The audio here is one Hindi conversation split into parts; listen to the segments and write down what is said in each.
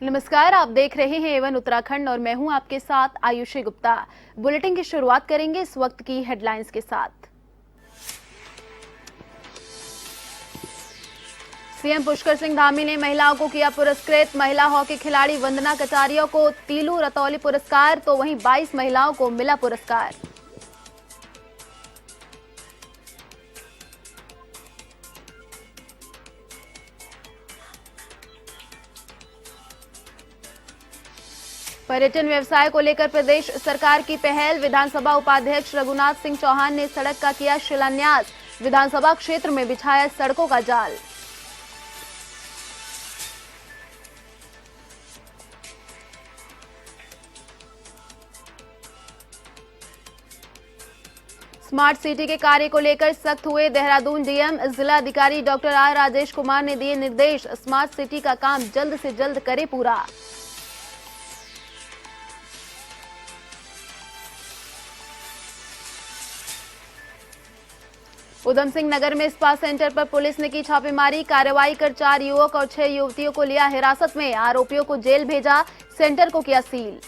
नमस्कार, आप देख रहे हैं एवन उत्तराखंड और मैं हूं आपके साथ आयुषी गुप्ता। बुलेटिन की शुरुआत करेंगे इस वक्त की हेडलाइंस के साथ। सीएम पुष्कर सिंह धामी ने महिलाओं को किया पुरस्कृत। महिला हॉकी खिलाड़ी वंदना कटारिया को तीलू रतौली पुरस्कार, तो वहीं 22 महिलाओं को मिला पुरस्कार। पर्यटन व्यवसाय को लेकर प्रदेश सरकार की पहल। विधानसभा उपाध्यक्ष रघुनाथ सिंह चौहान ने सड़क का किया शिलान्यास। विधानसभा क्षेत्र में बिछाया सड़कों का जाल। स्मार्ट सिटी के कार्य को लेकर सख्त हुए देहरादून डीएम। जिला अधिकारी डॉक्टर आर राजेश कुमार ने दिए निर्देश। स्मार्ट सिटी का काम जल्द से जल्द करे पूरा। उधम सिंह नगर में स्पा सेंटर पर पुलिस ने की छापेमारी। कार्रवाई कर 4 युवक और 6 युवतियों को लिया हिरासत में। आरोपियों को जेल भेजा, सेंटर को किया सील।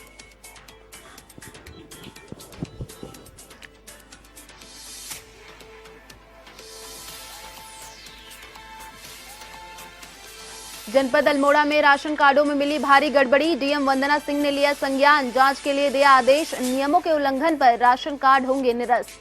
जनपद अल्मोड़ा में राशन कार्डों में मिली भारी गड़बड़ी। डीएम वंदना सिंह ने लिया संज्ञान। जांच के लिए दिया आदेश। नियमों के उल्लंघन पर राशन कार्ड होंगे निरस्त।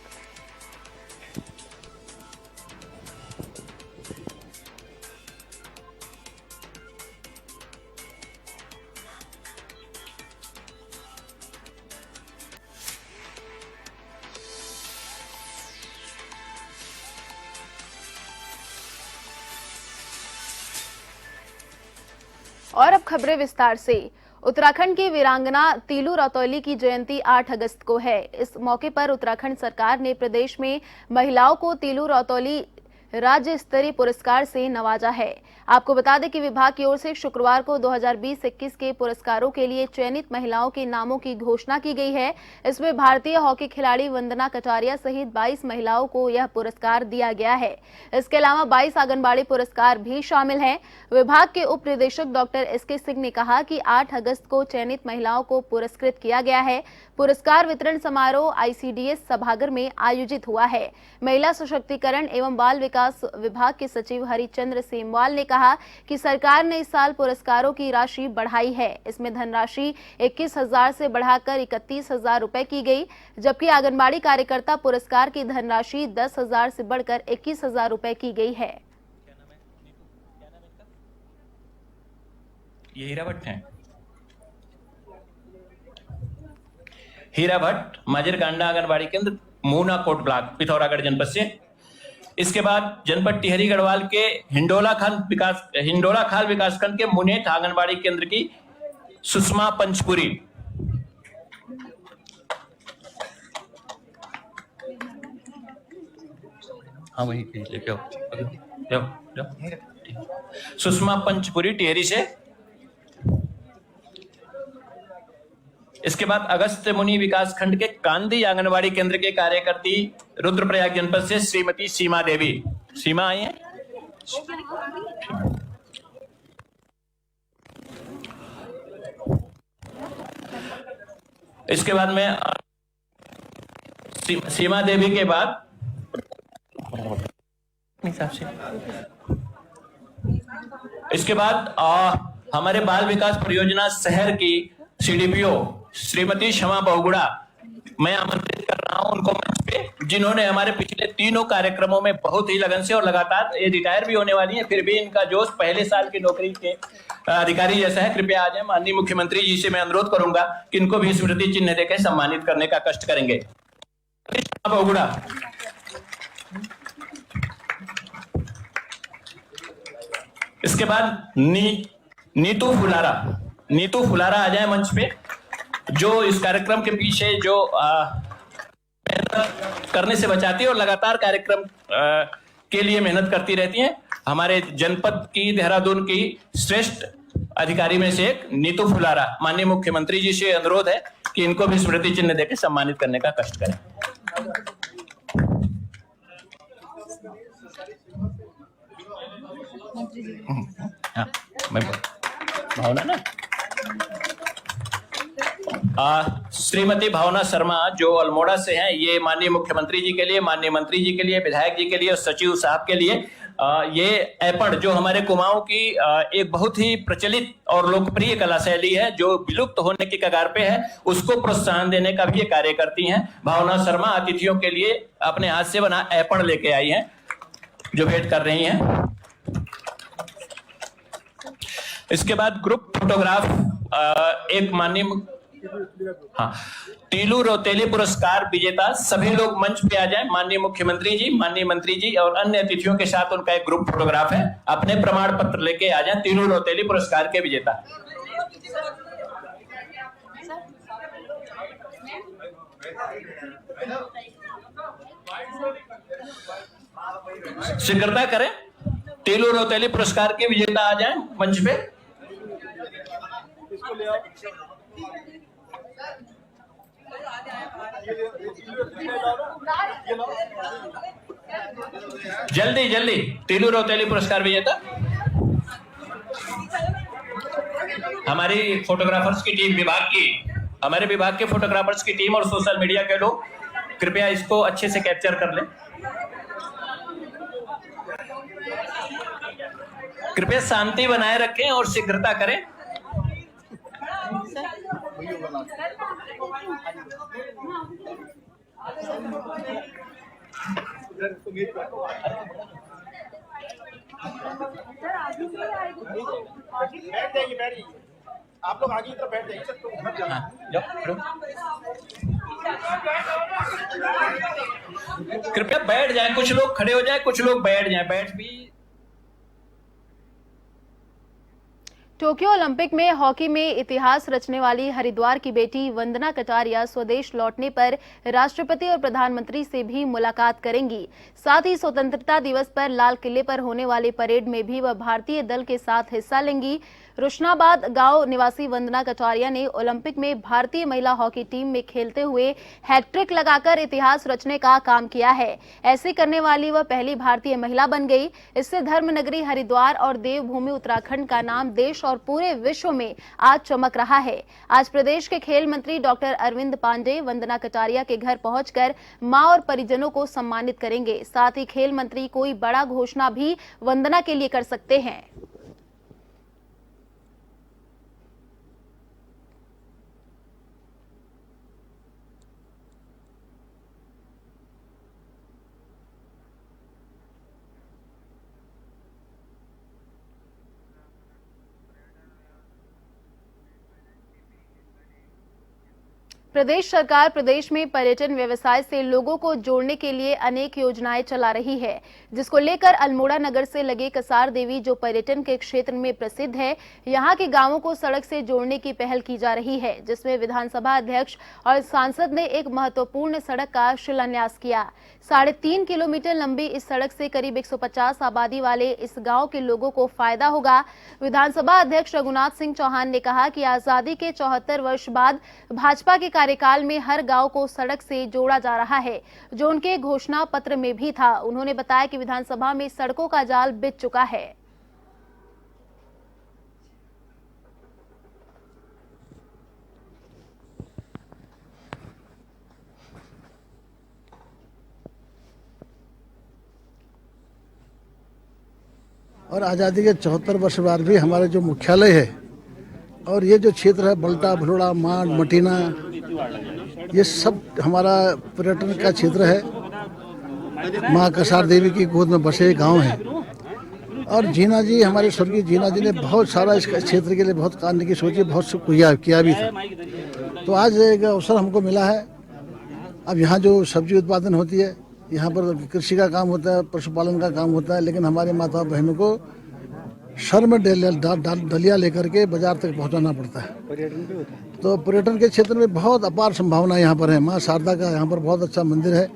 और अब खबरें विस्तार से। उत्तराखंड की वीरांगना तीलू रतौली की जयंती 8 अगस्त को है। इस मौके पर उत्तराखंड सरकार ने प्रदेश में महिलाओं को तीलू रतौली राज्य स्तरीय पुरस्कार से नवाजा है। आपको बता दें कि विभाग की ओर से शुक्रवार को 2020-21 के पुरस्कारों के लिए चयनित महिलाओं के नामों की घोषणा की गई है। इसमें भारतीय हॉकी खिलाड़ी वंदना कटारिया सहित 22 महिलाओं को यह पुरस्कार दिया गया है। इसके अलावा 22 आंगनबाड़ी पुरस्कार भी शामिल हैं। विभाग के उप निदेशक डॉक्टर एसके सिंह ने कहा कि 8 अगस्त को चयनित महिलाओं को पुरस्कृत किया गया है। पुरस्कार वितरण समारोह आईसीडीएस सभागार में आयोजित हुआ है। महिला सशक्तिकरण एवं बाल विकास विभाग के सचिव हरिचंद्र सेमवाल ने कहा कि सरकार ने इस साल पुरस्कारों की राशि बढ़ाई है। इसमें धनराशि 21,000 से बढ़ाकर 31,000 रुपए की गई, जबकि आंगनबाड़ी कार्यकर्ता पुरस्कार की धनराशि 10,000 से बढ़कर 21,000 रुपए की गई है। ये हीरा भट्ट हैं। हीरा भट्ट माजिरकांडा आंगनबाड़ी केंद्र मूना कोट ब्लॉक पिथौरागढ़ जनपद से। इसके बाद जनपद टिहरी गढ़वाल के हिंडोला खाल विकासखंड के मुनेठ आंगनबाड़ी केंद्र की सुषमा पंचपुरी। हाँ वही लेके आओ। सुषमा पंचपुरी टिहरी से। इसके बाद अगस्त मुनि विकास खंड के कांदी आंगनबाड़ी केंद्र के कार्यकर्ती रुद्रप्रयाग जनपद से श्रीमती सीमा देवी। सीमा आई है। इसके बाद में सीमा देवी के बाद इसके बाद हमारे बाल विकास परियोजना शहर की सीडीपीओ श्रीमती क्षमा बहुगुड़ा, मैं आमंत्रित कर रहा हूं उनको मंच पे, जिन्होंने हमारे पिछले तीनों कार्यक्रमों में बहुत ही लगन से और लगातार, ये रिटायर भी होने वाली है, फिर भी इनका जोश पहले साल की नौकरी के अधिकारी जैसा है। कृपया आ जाए। माननीय मुख्यमंत्री जी से मैं अनुरोध करूंगा कि इनको भी स्मृति चिन्ह देकर सम्मानित करने का कष्ट करेंगे। बहुगुड़ा। इसके बाद नीतू फुलारा आ जाए मंच पे, जो इस कार्यक्रम के पीछे जो मेहनत करने से बचाती है और लगातार कार्यक्रम के लिए मेहनत करती रहती हैं। हमारे जनपद की देहरादून की श्रेष्ठ अधिकारी में से एक नीतू फुलारा। माननीय मुख्यमंत्री जी से अनुरोध है कि इनको भी स्मृति चिन्ह देकर सम्मानित करने का कष्ट करें। हाँ, मैं भावना ना श्रीमती भावना शर्मा जो अल्मोड़ा से हैं, ये माननीय मुख्यमंत्री जी के लिए, माननीय मंत्री जी के लिए, विधायक जी के लिए और सचिव साहब के लिए ये ऐपण जो हमारे कुमाऊं की एक बहुत ही प्रचलित और लोकप्रिय कला शैली है जो विलुप्त होने की कगार पे है, उसको प्रोत्साहन देने का भी ये कार्य करती हैं। भावना शर्मा अतिथियों के लिए अपने हाथ से बना ऐपण लेके आई हैं जो भेंट कर रही हैं। इसके बाद ग्रुप फोटोग्राफ एक माननीय तीलू रौतेली पुरस्कार विजेता सभी लोग मंच पे आ जाएं। माननीय मुख्यमंत्री जी, माननीय मंत्री जी और अन्य अतिथियों के साथ उनका एक ग्रुप फोटोग्राफ है। अपने प्रमाण पत्र लेके आ जाएं। तीलू रौतेली पुरस्कार के विजेता शीघ्रता करें। तीलू रौतेली पुरस्कार के विजेता आ जाएं मंच पे। जल्दी जल्दी तीलू रौतेली पुरस्कार विजेता हमारी फोटोग्राफर्स की टीम, हमारे विभाग के फोटोग्राफर्स की टीम और सोशल मीडिया के लोग कृपया इसको अच्छे से कैप्चर कर लें। कृपया शांति बनाए रखें और शीघ्रता करें। बैठ जाइए। आप लोग आगे की तरफ बैठ जाइए। कृपया बैठ जाएं। कुछ लोग खड़े हो जाएं, कुछ लोग बैठ जाएं। बैठ भी। टोक्यो ओलंपिक में हॉकी में इतिहास रचने वाली हरिद्वार की बेटी वंदना कटारिया स्वदेश लौटने पर राष्ट्रपति और प्रधानमंत्री से भी मुलाकात करेंगी। साथ ही स्वतंत्रता दिवस पर लाल किले पर होने वाली परेड में भी वह भारतीय दल के साथ हिस्सा लेंगी। रोशनाबाद गांव निवासी वंदना कटारिया ने ओलंपिक में भारतीय महिला हॉकी टीम में खेलते हुए हैट्रिक लगाकर इतिहास रचने का काम किया है। ऐसे करने वाली वह पहली भारतीय महिला बन गई। इससे धर्मनगरी हरिद्वार और देवभूमि उत्तराखंड का नाम देश और पूरे विश्व में आज चमक रहा है। आज प्रदेश के खेल मंत्री डॉक्टर अरविंद पांडे वंदना कटारिया के घर पहुंचकर मां और परिजनों को सम्मानित करेंगे। साथ ही खेल मंत्री कोई बड़ा घोषणा भी वंदना के लिए कर सकते हैं। प्रदेश सरकार प्रदेश में पर्यटन व्यवसाय से लोगों को जोड़ने के लिए अनेक योजनाएं चला रही है, जिसको लेकर अल्मोड़ा नगर से लगे कसार देवी जो पर्यटन के क्षेत्र में प्रसिद्ध है, यहां के गांवों को सड़क से जोड़ने की पहल की जा रही है, जिसमें विधानसभा अध्यक्ष और सांसद ने एक महत्वपूर्ण सड़क का शिलान्यास किया। 3.5 किलोमीटर लंबी इस सड़क से करीब 150 आबादी वाले इस गाँव के लोगों को फायदा होगा। विधानसभा अध्यक्ष रघुनाथ सिंह चौहान ने कहा कि आजादी के 74 वर्ष बाद भाजपा के कार्यकाल में हर गांव को सड़क से जोड़ा जा रहा है, जो उनके घोषणा पत्र में भी था। उन्होंने बताया कि विधानसभा में सड़कों का जाल बिछ चुका है। और आज़ादी के 74 वर्ष बाद भी हमारे जो मुख्यालय है और ये जो क्षेत्र है बल्टा, भलोड़ा, मांड, मटीना, ये सब हमारा पर्यटन का क्षेत्र है। माँ कसार देवी की गोद में बसे गांव हैं। और जीना जी, हमारे स्वर्गीय जीना जी ने बहुत सारा इस क्षेत्र के लिए बहुत करने की सोची, बहुत किया भी था। तो आज एक अवसर हमको मिला है। अब यहाँ जो सब्जी उत्पादन होती है, यहाँ पर कृषि का काम होता है, पशुपालन का काम होता है, लेकिन हमारे माता बहनों को सर में डलिया लेकर के बाजार तक पहुंचाना पड़ता है। तो पर्यटन के क्षेत्र में बहुत अपार संभावना यहाँ पर है। माँ शारदा का यहाँ पर बहुत अच्छा मंदिर है,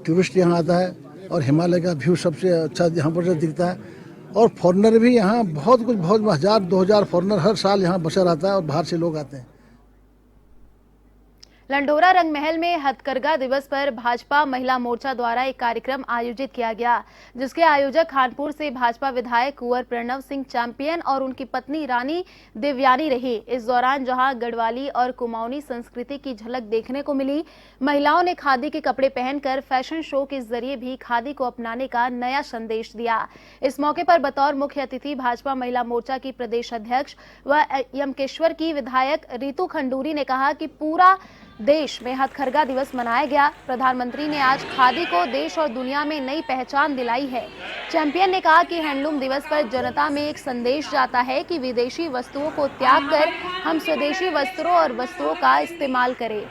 टूरिस्ट यहाँ आता है और हिमालय का व्यू सबसे अच्छा यहाँ पर दिखता है। और फॉरेनर भी यहाँ बहुत 1000-2000 फॉरेनर हर साल यहाँ बसा रहता है और बाहर से लोग आते हैं। लंढोरा रंगमहल में हथकरघा दिवस पर भाजपा महिला मोर्चा द्वारा एक कार्यक्रम आयोजित किया गया, जिसके आयोजक खानपुर से भाजपा विधायक कुंवर प्रणव सिंह चैंपियन और उनकी पत्नी रानी देवयानी रही। इस दौरान जहां गढ़वाली और कुमाऊनी संस्कृति की झलक देखने को मिली, महिलाओं ने खादी के कपड़े पहनकर फैशन शो के जरिए भी खादी को अपनाने का नया संदेश दिया। इस मौके पर बतौर मुख्य अतिथि भाजपा महिला मोर्चा की प्रदेश अध्यक्ष व यमकेश्वर की विधायक रितु खंडूरी ने कहा कि पूरा देश में हथकरघा दिवस मनाया गया। प्रधानमंत्री ने आज खादी को देश और दुनिया में नई पहचान दिलाई है। चैंपियन ने कहा कि हैंडलूम दिवस पर जनता में एक संदेश जाता है कि विदेशी वस्तुओं को त्याग कर हम स्वदेशी वस्त्रों और वस्तुओं का इस्तेमाल करें।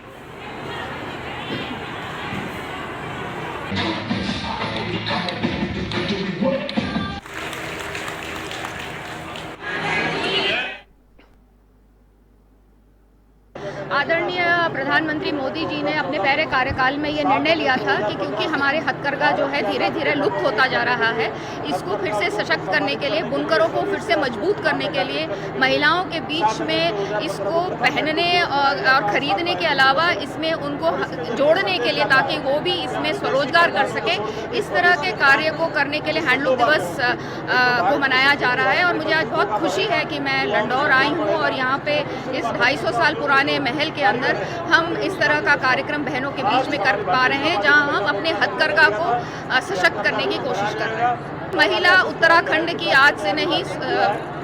आदरणीय प्रधानमंत्री मोदी जी ने अपने पहले कार्यकाल में ये निर्णय लिया था कि क्योंकि हमारे हथकरघा जो है धीरे धीरे लुप्त होता जा रहा है, इसको फिर से सशक्त करने के लिए, बुनकरों को फिर से मजबूत करने के लिए, महिलाओं के बीच में इसको पहनने और खरीदने के अलावा इसमें उनको जोड़ने के लिए, ताकि वो भी इसमें स्वरोजगार कर सके, इस तरह के कार्य को करने के लिए हैंडलूम दिवस को मनाया जा रहा है। और मुझे आज बहुत खुशी है कि मैं लंढौर आई हूँ और यहाँ पे इस 250 साल पुराने महल के अंदर हम इस तरह का कार्यक्रम बहनों के बीच में कर पा रहे हैं, जहां हम अपने हथकरघा को सशक्त करने की कोशिश कर रहे हैं। महिला उत्तराखंड की आज से नहीं,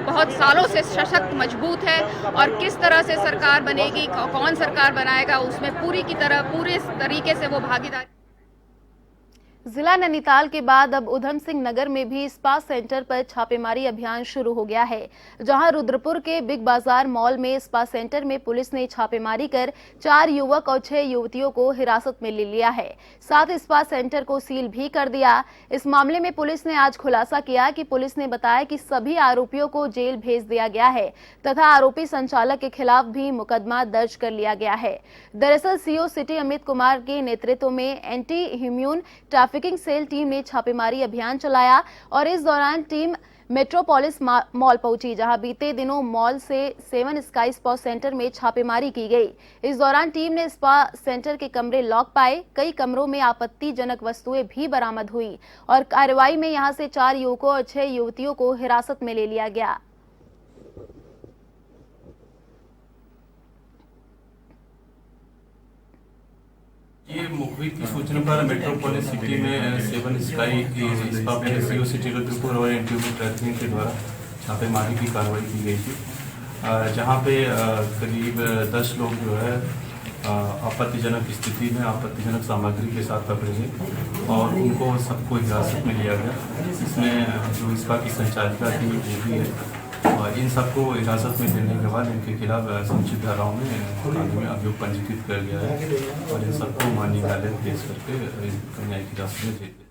बहुत सालों से सशक्त मजबूत है और किस तरह से सरकार बनेगी, कौन सरकार बनाएगा, उसमें पूरे तरीके से वो भागीदारी। जिला नैनीताल के बाद अब उधम सिंह नगर में भी स्पा सेंटर पर छापेमारी अभियान शुरू हो गया है, जहां रुद्रपुर के बिग बाजार मॉल में स्पा सेंटर में पुलिस ने छापेमारी कर 4 युवक और 6 युवतियों को हिरासत में ले लिया है। साथ स्पा सेंटर को सील भी कर दिया। इस मामले में पुलिस ने आज खुलासा किया कि पुलिस ने बताया कि सभी आरोपियों को जेल भेज दिया गया है तथा आरोपी संचालक के खिलाफ भी मुकदमा दर्ज कर लिया गया है। दरअसल सीओ सिटी अमित कुमार के नेतृत्व में anti human trafficking cell team ने छापेमारी अभियान चलाया और इस दौरान टीम मेट्रोपोलिस मॉल पहुंची, जहां बीते दिनों मॉल से 7 स्काई स्पा सेंटर में छापेमारी की गई। इस दौरान टीम ने स्पा सेंटर के कमरे लॉक पाए, कई कमरों में आपत्तिजनक वस्तुएं भी बरामद हुई और कार्रवाई में यहां से 4 युवकों और 6 युवतियों को हिरासत में ले लिया गया। ये मुखबिर की सूचना पर मेट्रोपोलिस सिटी में 7 स्काई की स्पा पे सीओ सिटी रुद्रपुर और एंटी ह्यूमन ट्रैफिकिंग के द्वारा छापेमारी की कार्रवाई की गई थी, जहां पे करीब 10 लोग जो है आपत्तिजनक स्थिति में आपत्तिजनक सामग्री के साथ पकड़े गए और उनको सबको हिरासत में लिया गया। इसमें जो स्पा की संचालिका थी वो भी है और इन सबको हिरासत में लेने के बाद इनके खिलाफ समुचित धाराओं में कानून में अभियोग पंजीकृत कर गया है और इन सबको माननीय न्यायालय में पेश करके न्यायिक हिरासत में भेज दिया।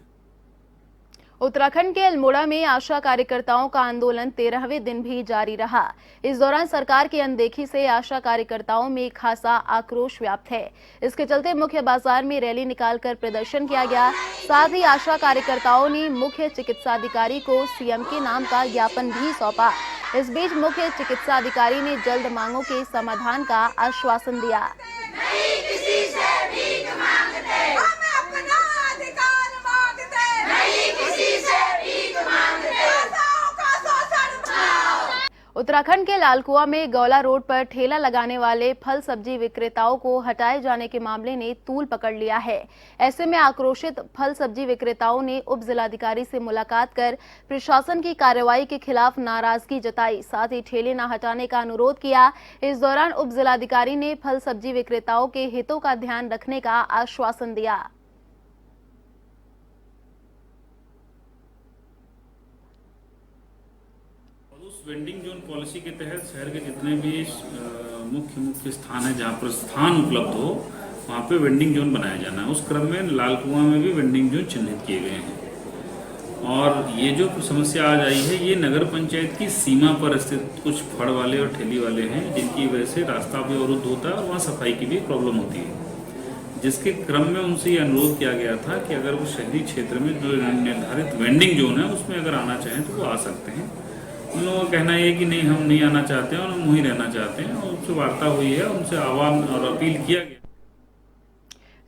उत्तराखंड के अल्मोड़ा में आशा कार्यकर्ताओं का आंदोलन 13वें दिन भी जारी रहा। इस दौरान सरकार की अनदेखी से आशा कार्यकर्ताओं में खासा आक्रोश व्याप्त है। इसके चलते मुख्य बाजार में रैली निकालकर प्रदर्शन किया गया। साथ ही आशा कार्यकर्ताओं ने मुख्य चिकित्साधिकारी को सीएम के नाम का ज्ञापन भी सौंपा। इस बीच मुख्य चिकित्साधिकारी ने जल्द मांगों के समाधान का आश्वासन दिया। उत्तराखंड के लालकुआ में गौला रोड पर ठेला लगाने वाले फल सब्जी विक्रेताओं को हटाए जाने के मामले ने तूल पकड़ लिया है। ऐसे में आक्रोशित फल सब्जी विक्रेताओं ने उप जिलाधिकारी से मुलाकात कर प्रशासन की कार्रवाई के खिलाफ नाराजगी जताई, साथ ही ठेले न हटाने का अनुरोध किया। इस दौरान उप जिलाधिकारी ने फल सब्जी विक्रेताओं के हितों का ध्यान रखने का आश्वासन दिया। वेंडिंग जोन पॉलिसी के तहत शहर के जितने भी मुख्य स्थान है जहाँ पर स्थान उपलब्ध हो, वहाँ पे वेंडिंग जोन बनाया जाना है। उस क्रम में लालकुआं में भी वेंडिंग जोन चिन्हित किए गए हैं और ये जो समस्या आज आई है, ये नगर पंचायत की सीमा पर स्थित कुछ फड़ वाले और ठेली वाले हैं, जिनकी वजह से रास्ता भी अवरुद्ध होता है और वहाँ सफाई की भी प्रॉब्लम होती है। जिसके क्रम में उनसे ये अनुरोध किया गया था कि अगर वो शहरी क्षेत्र में जो निर्धारित वेंडिंग जोन है उसमें अगर आना चाहें तो वो आ सकते हैं। उन लोगों का कहना है कि नहीं, हम नहीं आना चाहते हैं और हम वहीं रहना चाहते हैं और उनसे वार्ता हुई है, उनसे आह्वान और अपील किया गया।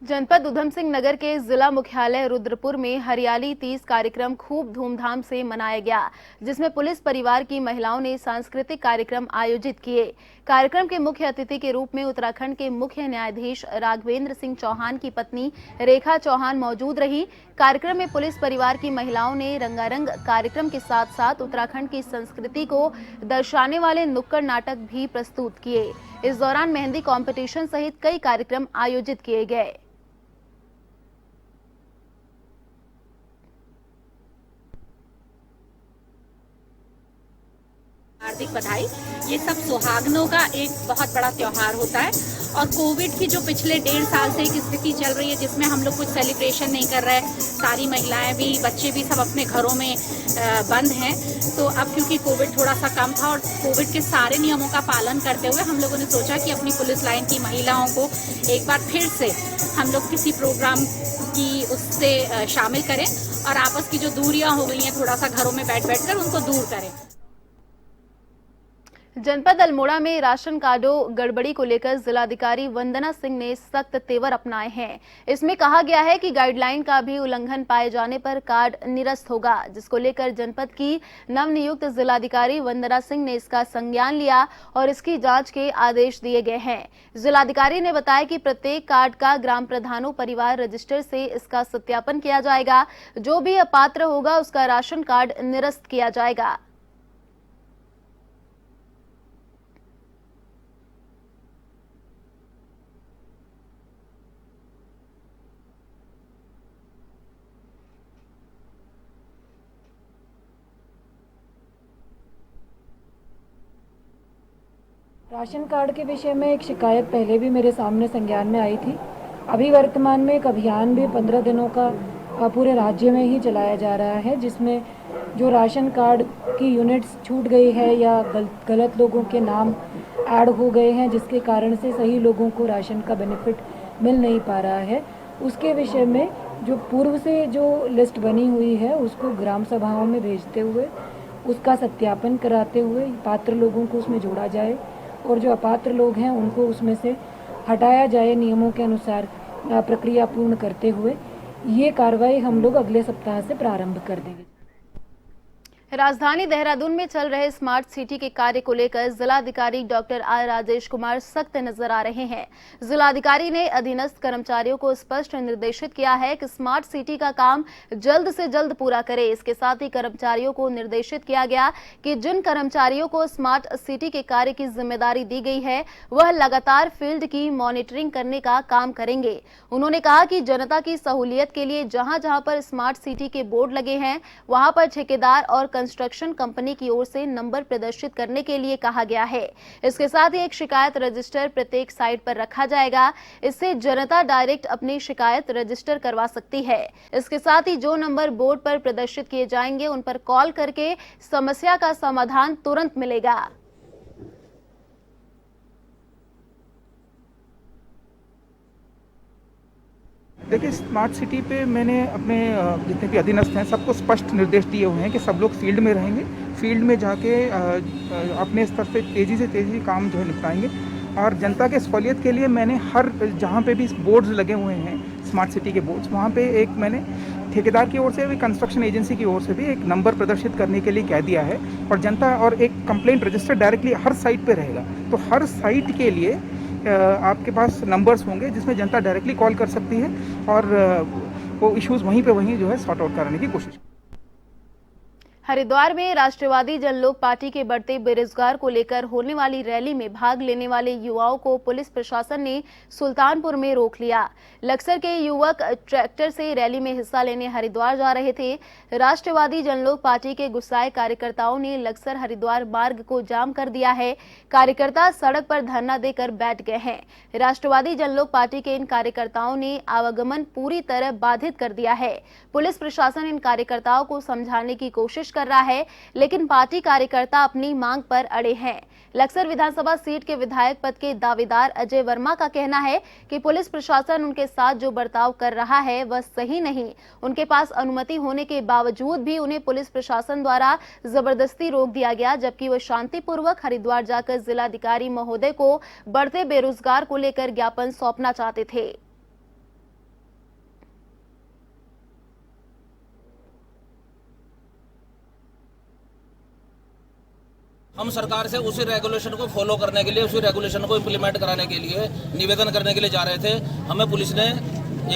जनपद उधम सिंह नगर के जिला मुख्यालय रुद्रपुर में हरियाली तीज कार्यक्रम खूब धूमधाम से मनाया गया, जिसमें पुलिस परिवार की महिलाओं ने सांस्कृतिक कार्यक्रम आयोजित किए। कार्यक्रम के मुख्य अतिथि के रूप में उत्तराखंड के मुख्य न्यायाधीश राघवेंद्र सिंह चौहान की पत्नी रेखा चौहान मौजूद रही। कार्यक्रम में पुलिस परिवार की महिलाओं ने रंगारंग कार्यक्रम के साथ साथ उत्तराखंड की संस्कृति को दर्शाने वाले नुक्कड़ नाटक भी प्रस्तुत किए। इस दौरान मेहंदी कंपटीशन सहित कई कार्यक्रम आयोजित किए गए। हार्दिक बधाई। ये सब सुहागनों का एक बहुत बड़ा त्योहार होता है और कोविड की जो पिछले 1.5 साल से एक स्थिति चल रही है जिसमें हम लोग कुछ सेलिब्रेशन नहीं कर रहे, सारी महिलाएं भी बच्चे भी सब अपने घरों में बंद हैं, तो अब क्योंकि कोविड थोड़ा सा कम था और कोविड के सारे नियमों का पालन करते हुए हम लोगों ने सोचा कि अपनी पुलिस लाइन की महिलाओं को एक बार फिर से हम लोग किसी प्रोग्राम की उससे शामिल करें और आपस की जो दूरियां हो गई हैं थोड़ा सा घरों में बैठ कर उनको दूर करें। जनपद अल्मोड़ा में राशन कार्डों गड़बड़ी को लेकर जिलाधिकारी वंदना सिंह ने सख्त तेवर अपनाए हैं। इसमें कहा गया है कि गाइडलाइन का भी उल्लंघन पाए जाने पर कार्ड निरस्त होगा, जिसको लेकर जनपद की नवनियुक्त जिलाधिकारी वंदना सिंह ने इसका संज्ञान लिया और इसकी जांच के आदेश दिए गए हैं। जिलाधिकारी ने बताया कि प्रत्येक कार्ड का ग्राम प्रधानों परिवार रजिस्टर से इसका सत्यापन किया जाएगा। जो भी अपात्र होगा उसका राशन कार्ड निरस्त किया जाएगा। राशन कार्ड के विषय में एक शिकायत पहले भी मेरे सामने संज्ञान में आई थी। अभी वर्तमान में एक अभियान भी 15 दिनों का पूरे राज्य में ही चलाया जा रहा है, जिसमें जो राशन कार्ड की यूनिट्स छूट गई है या गलत लोगों के नाम ऐड हो गए हैं जिसके कारण से सही लोगों को राशन का बेनिफिट मिल नहीं पा रहा है, उसके विषय में जो पूर्व से जो लिस्ट बनी हुई है उसको ग्राम सभाओं में भेजते हुए उसका सत्यापन कराते हुए पात्र लोगों को उसमें जोड़ा जाए और जो अपात्र लोग हैं उनको उसमें से हटाया जाए नियमों के अनुसार प्रक्रिया पूर्ण करते हुए। ये कार्रवाई हम लोग अगले सप्ताह से प्रारंभ कर देंगे। राजधानी देहरादून में चल रहे स्मार्ट सिटी के कार्य को लेकर जिलाधिकारी डॉक्टर आर राजेश कुमार सख्त नजर आ रहे हैं। जिलाधिकारी ने अधीनस्थ कर्मचारियों को स्पष्ट निर्देशित किया है कि स्मार्ट सिटी का काम जल्द से जल्द पूरा करें। इसके साथ ही कर्मचारियों को निर्देशित किया गया कि जिन कर्मचारियों को स्मार्ट सिटी के कार्य की जिम्मेदारी दी गई है वह लगातार फील्ड की मॉनिटरिंग करने का काम करेंगे। उन्होंने कहा कि जनता की सहूलियत के लिए जहां जहां पर स्मार्ट सिटी के बोर्ड लगे हैं वहां पर ठेकेदार और कंस्ट्रक्शन कंपनी की ओर से नंबर प्रदर्शित करने के लिए कहा गया है। इसके साथ ही एक शिकायत रजिस्टर प्रत्येक साइट पर रखा जाएगा। इससे जनता डायरेक्ट अपनी शिकायत रजिस्टर करवा सकती है। इसके साथ ही जो नंबर बोर्ड पर प्रदर्शित किए जाएंगे उन पर कॉल करके समस्या का समाधान तुरंत मिलेगा। देखिए, स्मार्ट सिटी पे मैंने अपने जितने भी अधीनस्थ हैं सबको स्पष्ट निर्देश दिए हुए हैं कि सब लोग फील्ड में रहेंगे, फील्ड में जाके अपने स्तर से तेज़ी काम जो है निपटाएंगे। और जनता के सहूलियत के लिए मैंने हर जहाँ पे भी बोर्ड्स लगे हुए हैं स्मार्ट सिटी के बोर्ड्स, वहाँ पे एक मैंने ठेकेदार की ओर से भी कंस्ट्रक्शन एजेंसी की ओर से भी एक नंबर प्रदर्शित करने के लिए कह दिया है। और जनता और एक कंप्लेंट रजिस्टर डायरेक्टली हर साइट पे रहेगा, तो हर साइट के लिए आपके पास नंबर्स होंगे जिसमें जनता डायरेक्टली कॉल कर सकती है और वो इश्यूज वहीं पे वहीं जो है सॉर्ट आउट करने की कोशिश। हरिद्वार में राष्ट्रवादी जनलोक पार्टी के बढ़ते बेरोजगार को लेकर होने वाली रैली में भाग लेने वाले युवाओं को पुलिस प्रशासन ने सुल्तानपुर में रोक लिया। लक्सर के युवक ट्रैक्टर से रैली में हिस्सा लेने हरिद्वार जा रहे थे। राष्ट्रवादी जनलोक पार्टी के गुस्साए कार्यकर्ताओं ने लक्सर हरिद्वार मार्ग को जाम कर दिया है। कार्यकर्ता सड़क पर धरना देकर बैठ गए हैं। राष्ट्रवादी जनलोक पार्टी के इन कार्यकर्ताओं ने आवागमन पूरी तरह बाधित कर दिया है। पुलिस प्रशासन इन कार्यकर्ताओं को समझाने की कोशिश कर रहा है, लेकिन पार्टी कार्यकर्ता अपनी मांग पर अड़े हैं। लक्सर विधानसभा सीट के विधायक पद के दावेदार अजय वर्मा का कहना है कि पुलिस प्रशासन उनके साथ जो बर्ताव कर रहा है वह सही नहीं। उनके पास अनुमति होने के बावजूद भी उन्हें पुलिस प्रशासन द्वारा जबरदस्ती रोक दिया गया, जबकि वह शांतिपूर्वक हरिद्वार जाकर जिलाधिकारी महोदय को बढ़ते बेरोजगार को लेकर ज्ञापन सौंपना चाहते थे। हम सरकार से उसी रेगुलेशन को फॉलो करने के लिए, उसी रेगुलेशन को इम्प्लीमेंट कराने के लिए निवेदन करने के लिए जा रहे थे। हमें पुलिस ने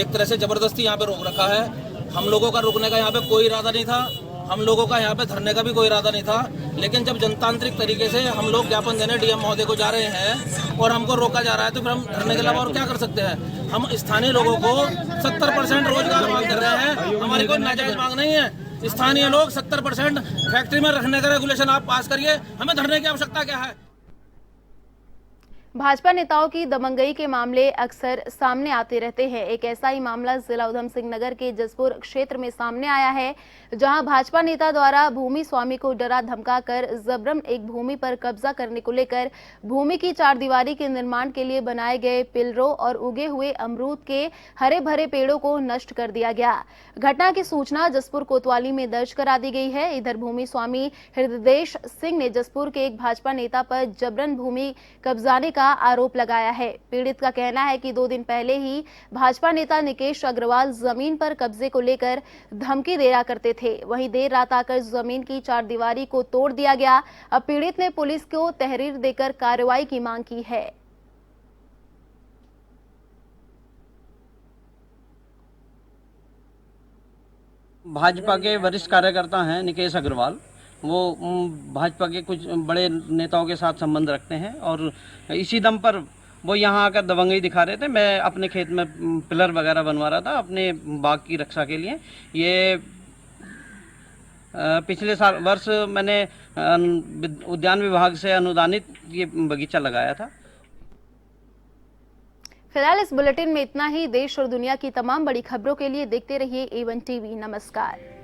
एक तरह से जबरदस्ती यहाँ पे रोक रखा है। हम लोगों का रुकने का यहाँ पे कोई इरादा नहीं था, हम लोगों का यहाँ पे धरने का भी कोई इरादा नहीं था। लेकिन जब जनतांत्रिक तरीके से हम लोग ज्ञापन देने डीएम महोदय को जा रहे हैं और हमको रोका जा रहा है, तो फिर हम धरने के अलावा और क्या कर सकते हैं। हम स्थानीय लोगों को 70% रोजगार मांग कर रहे हैं, हमारी कोई नाजायज मांग नहीं है। स्थानीय लोग 70% फैक्ट्री में रखने का रेगुलेशन आप पास करिए, हमें धरने की आवश्यकता क्या है। भाजपा नेताओं की दबंगई के मामले अक्सर सामने आते रहते हैं। एक ऐसा ही मामला जिला उधम सिंह नगर के जसपुर क्षेत्र में सामने आया है, जहां भाजपा नेता द्वारा भूमि स्वामी को डरा धमकाकर जबरन एक भूमि पर कब्जा करने को लेकर भूमि की चारदीवारी के निर्माण के लिए बनाए गए पिलरों और उगे हुए अमरूद के हरे भरे पेड़ों को नष्ट कर दिया गया। घटना की सूचना जसपुर कोतवाली में दर्ज करा दी गई है। इधर भूमि स्वामी हृदयेश सिंह ने जसपुर के एक भाजपा नेता पर जबरन भूमि कब्जाने का आरोप लगाया है। पीड़ित का कहना है कि 2 दिन पहले ही भाजपा नेता निकेश अग्रवाल जमीन पर कब्जे को लेकर धमकी दिया करते थे। वहीं देर रात आकर जमीन की चारदीवारी को तोड़ दिया गया। अब पीड़ित ने पुलिस को तहरीर देकर कार्रवाई की मांग की है। भाजपा के वरिष्ठ कार्यकर्ता हैं निकेश अग्रवाल, वो भाजपा के कुछ बड़े नेताओं के साथ संबंध रखते हैं और इसी दम पर वो यहाँ आकर दबंगई दिखा रहे थे। मैं अपने खेत में पिलर वगैरह बनवा रहा था अपने बाग की रक्षा के लिए। ये पिछले वर्ष मैंने उद्यान विभाग से अनुदानित ये बगीचा लगाया था। फिलहाल इस बुलेटिन में इतना ही। देश और दुनिया की तमाम बड़ी खबरों के लिए देखते रहिए A1 TV। नमस्कार।